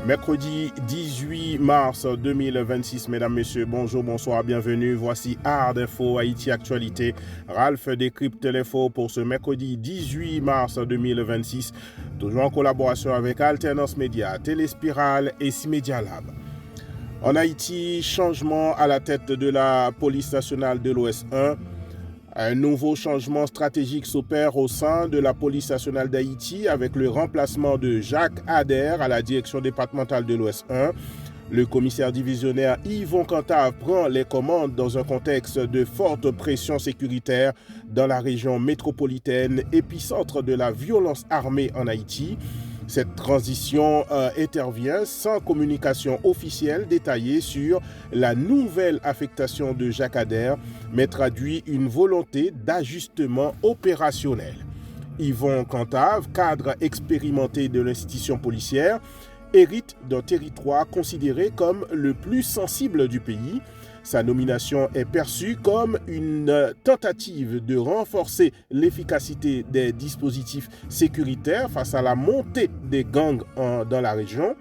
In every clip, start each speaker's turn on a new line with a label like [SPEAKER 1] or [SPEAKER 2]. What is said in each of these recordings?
[SPEAKER 1] Mercredi 18 mars 2026, mesdames, messieurs, bonjour, bonsoir, bienvenue. Voici Art Info Haïti Actualité. Ralph décrypte l'info pour ce mercredi 18 mars 2026, toujours en collaboration avec Alternance Média, Téléspirale et Cimédia Lab. En Haïti, changement à la tête de la police nationale de l'Ouest 1. Un nouveau changement stratégique s'opère au sein de la police nationale d'Haïti avec le remplacement de Jacques Adair à la direction départementale de l'Ouest 1. Le commissaire divisionnaire Yvon Cantave prend les commandes dans un contexte de forte pression sécuritaire dans la région métropolitaine, épicentre de la violence armée en Haïti. Cette transition intervient sans communication officielle détaillée sur la nouvelle affectation de Jacques Adair, mais traduit une volonté d'ajustement opérationnel. Yvon Cantave, cadre expérimenté de l'institution policière, hérite d'un territoire considéré comme le plus sensible du pays. Sa nomination est perçue comme une tentative de renforcer l'efficacité des dispositifs sécuritaires face à la montée des gangs dans la région.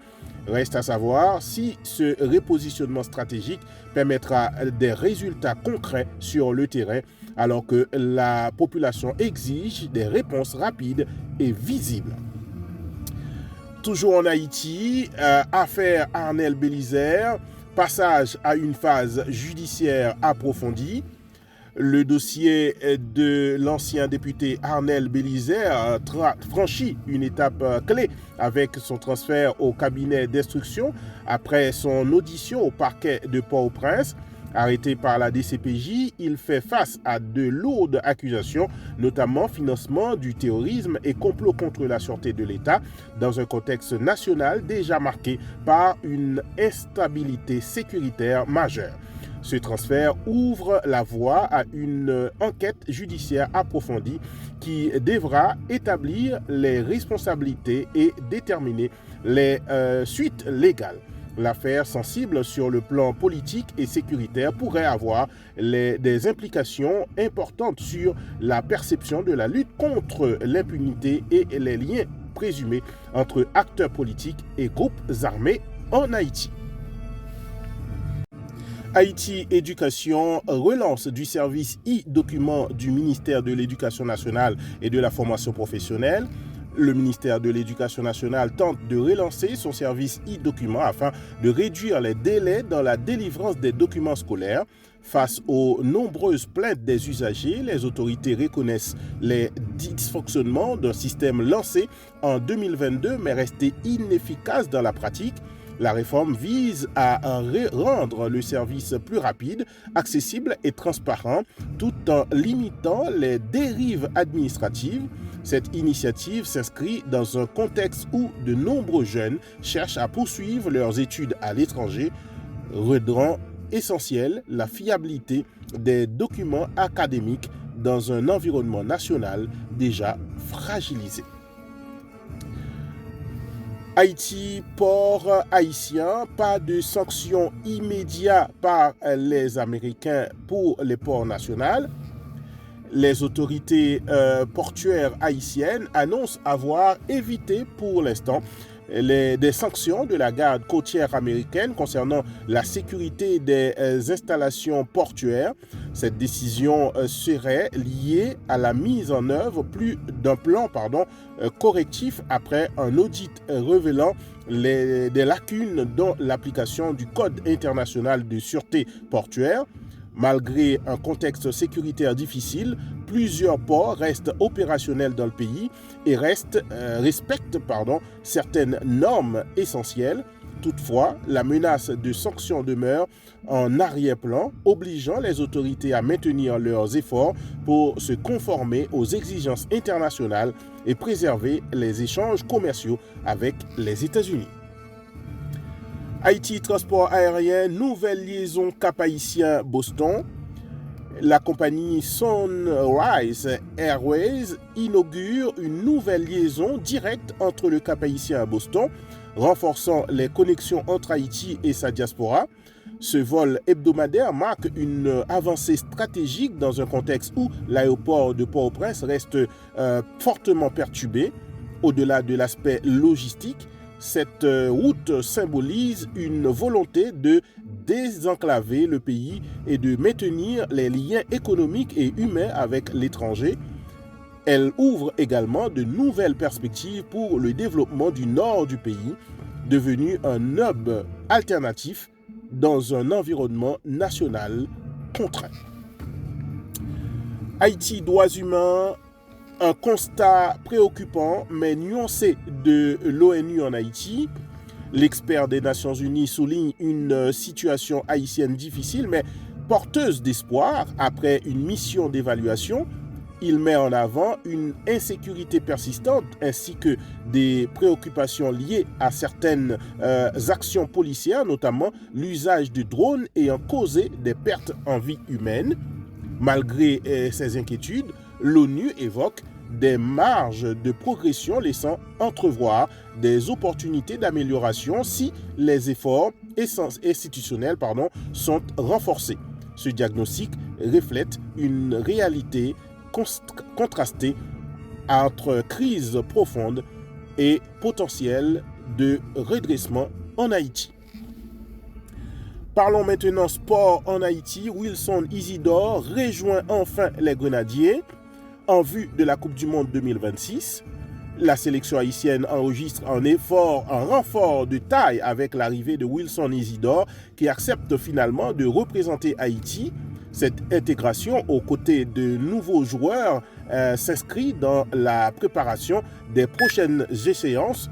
[SPEAKER 1] Reste à savoir si ce repositionnement stratégique permettra des résultats concrets sur le terrain, alors que la population exige des réponses rapides et visibles. Toujours en Haïti, affaire Arnel Bélizaire, passage à une phase judiciaire approfondie. Le dossier de l'ancien député Arnel Bélizaire franchit une étape clé avec son transfert au cabinet d'instruction après son audition au parquet de Port-au-Prince. Arrêté par la DCPJ, il fait face à de lourdes accusations, notamment financement du terrorisme et complot contre la sûreté de l'État, dans un contexte national déjà marqué par une instabilité sécuritaire majeure. Ce transfert ouvre la voie à une enquête judiciaire approfondie qui devra établir les responsabilités et déterminer les suites légales. L'affaire, sensible sur le plan politique et sécuritaire, pourrait avoir des implications importantes sur la perception de la lutte contre l'impunité et les liens présumés entre acteurs politiques et groupes armés en Haïti. Haïti Éducation, relance du service e-document du ministère de l'Éducation nationale et de la formation professionnelle. Le ministère de l'Éducation nationale tente de relancer son service e-document afin de réduire les délais dans la délivrance des documents scolaires. Face aux nombreuses plaintes des usagers, les autorités reconnaissent les dysfonctionnements d'un système lancé en 2022 mais resté inefficace dans la pratique. La réforme vise à rendre le service plus rapide, accessible et transparent, tout en limitant les dérives administratives. Cette initiative s'inscrit dans un contexte où de nombreux jeunes cherchent à poursuivre leurs études à l'étranger, rendant essentielle la fiabilité des documents académiques dans un environnement national déjà fragilisé. Haïti, port haïtien, pas de sanctions immédiates par les Américains pour les ports nationaux. Les autorités portuaires haïtiennes annoncent avoir évité pour l'instant des sanctions de la garde côtière américaine concernant la sécurité des installations portuaires. Cette décision serait liée à la mise en œuvre d'un plan correctif après un audit révélant des lacunes dans l'application du Code international de sûreté portuaire. Malgré un contexte sécuritaire difficile, plusieurs ports restent opérationnels dans le pays et respectent certaines normes essentielles. Toutefois, la menace de sanctions demeure en arrière-plan, obligeant les autorités à maintenir leurs efforts pour se conformer aux exigences internationales et préserver les échanges commerciaux avec les États-Unis. Haïti Transport Aérien, nouvelle liaison Cap-Haïtien-Boston. La compagnie Sunrise Airways inaugure une nouvelle liaison directe entre le Cap-Haïtien et Boston, renforçant les connexions entre Haïti et sa diaspora. Ce vol hebdomadaire marque une avancée stratégique dans un contexte où l'aéroport de Port-au-Prince reste fortement perturbé. Au-delà de l'aspect logistique, Cette route symbolise une volonté de désenclaver le pays et de maintenir les liens économiques et humains avec l'étranger. Elle ouvre également de nouvelles perspectives pour le développement du nord du pays, devenu un hub alternatif dans un environnement national contraint. Haïti, droits humains, un constat préoccupant mais nuancé de l'ONU en Haïti. L'expert des Nations Unies souligne une situation haïtienne difficile mais porteuse d'espoir après une mission d'évaluation. Il met en avant une insécurité persistante ainsi que des préoccupations liées à certaines actions policières, notamment l'usage de drones ayant causé des pertes en vie humaine. Malgré ces inquiétudes, l'ONU évoque des marges de progression laissant entrevoir des opportunités d'amélioration si les efforts institutionnels sont renforcés. Ce diagnostic reflète une réalité contrastée entre crise profonde et potentiel de redressement en Haïti. Parlons maintenant sport en Haïti. Wilson Isidore rejoint enfin les Grenadiers en vue de la Coupe du Monde 2026. La sélection haïtienne enregistre un renfort de taille avec l'arrivée de Wilson Isidore qui accepte finalement de représenter Haïti. Cette intégration aux côtés de nouveaux joueurs s'inscrit dans la préparation des prochaines échéances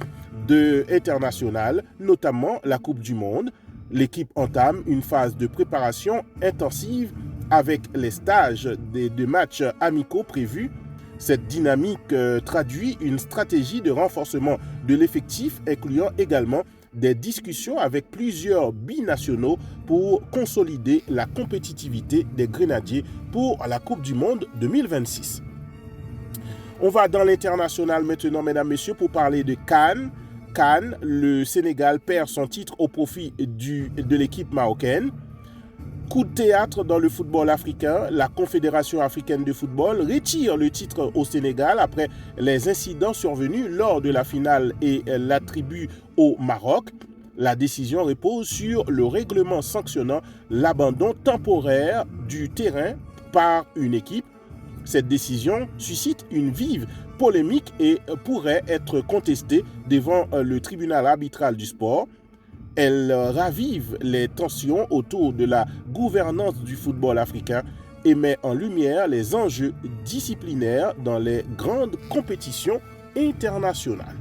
[SPEAKER 1] internationales, notamment la Coupe du Monde. L'équipe entame une phase de préparation intensive avec les stages de matchs amicaux prévus. Cette dynamique traduit une stratégie de renforcement de l'effectif, incluant également des discussions avec plusieurs binationaux pour consolider la compétitivité des Grenadiers pour la Coupe du Monde 2026. On va dans l'international maintenant, mesdames, messieurs, pour parler de CAN. CAN, le Sénégal perd son titre au profit de l'équipe marocaine. Coup de théâtre dans le football africain, la Confédération africaine de football retire le titre au Sénégal après les incidents survenus lors de la finale et l'attribue au Maroc. La décision repose sur le règlement sanctionnant l'abandon temporaire du terrain par une équipe. Cette décision suscite une vive polémique et pourrait être contestée devant le tribunal arbitral du sport. Elle ravive les tensions autour de la gouvernance du football africain et met en lumière les enjeux disciplinaires dans les grandes compétitions internationales.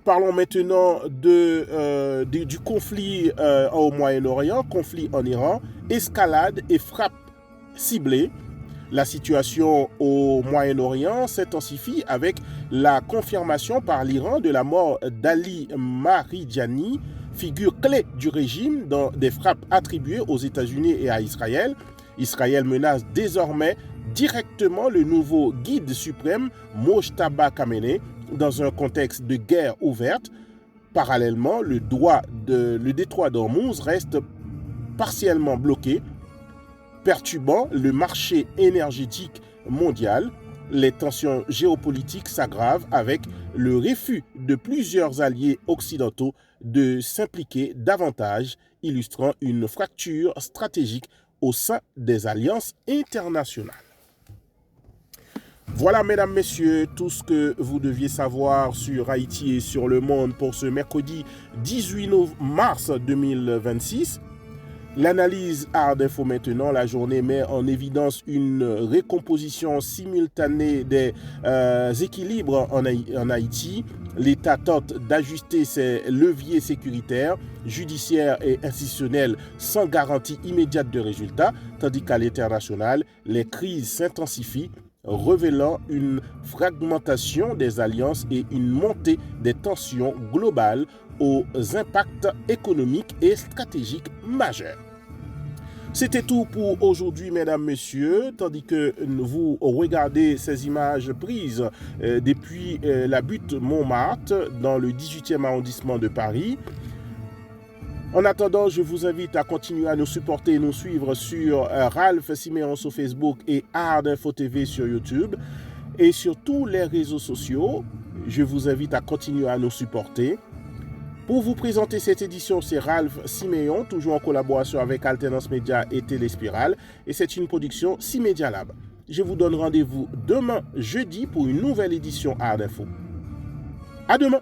[SPEAKER 1] Parlons maintenant du conflit au Moyen-Orient, conflit en Iran, escalade et frappe ciblée. La situation au Moyen-Orient s'intensifie avec la confirmation par l'Iran de la mort d'Ali Marijani, figure clé du régime dans des frappes attribuées aux États-Unis et à Israël. Israël menace désormais directement le nouveau guide suprême Mojtaba Khamenei dans un contexte de guerre ouverte. Parallèlement, le détroit d'Ormuz reste partiellement bloqué, perturbant le marché énergétique mondial. Les tensions géopolitiques s'aggravent avec le refus de plusieurs alliés occidentaux de s'impliquer davantage, illustrant une fracture stratégique au sein des alliances internationales. Voilà, mesdames, messieurs, tout ce que vous deviez savoir sur Haïti et sur le monde pour ce mercredi 18 mars 2026. L'analyse Art d'Info maintenant, la journée met en évidence une récomposition simultanée des équilibres en Haïti. L'État tente d'ajuster ses leviers sécuritaires, judiciaires et institutionnels sans garantie immédiate de résultats, tandis qu'à l'international, les crises s'intensifient, révélant une fragmentation des alliances et une montée des tensions globales aux impacts économiques et stratégiques majeurs. C'était tout pour aujourd'hui, mesdames, messieurs, tandis que vous regardez ces images prises depuis la butte Montmartre dans le 18e arrondissement de Paris. En attendant, je vous invite à continuer à nous supporter et nous suivre sur Ralph Siméon sur Facebook et Art d'Info TV sur YouTube. et sur tous les réseaux sociaux. Je vous invite à continuer à nous supporter. Pour vous présenter cette édition, c'est Ralph Siméon, toujours en collaboration avec Alternance Média et Téléspirale, et c'est une production C-Media Lab. Je vous donne rendez-vous demain, jeudi, pour une nouvelle édition Art Info. À demain!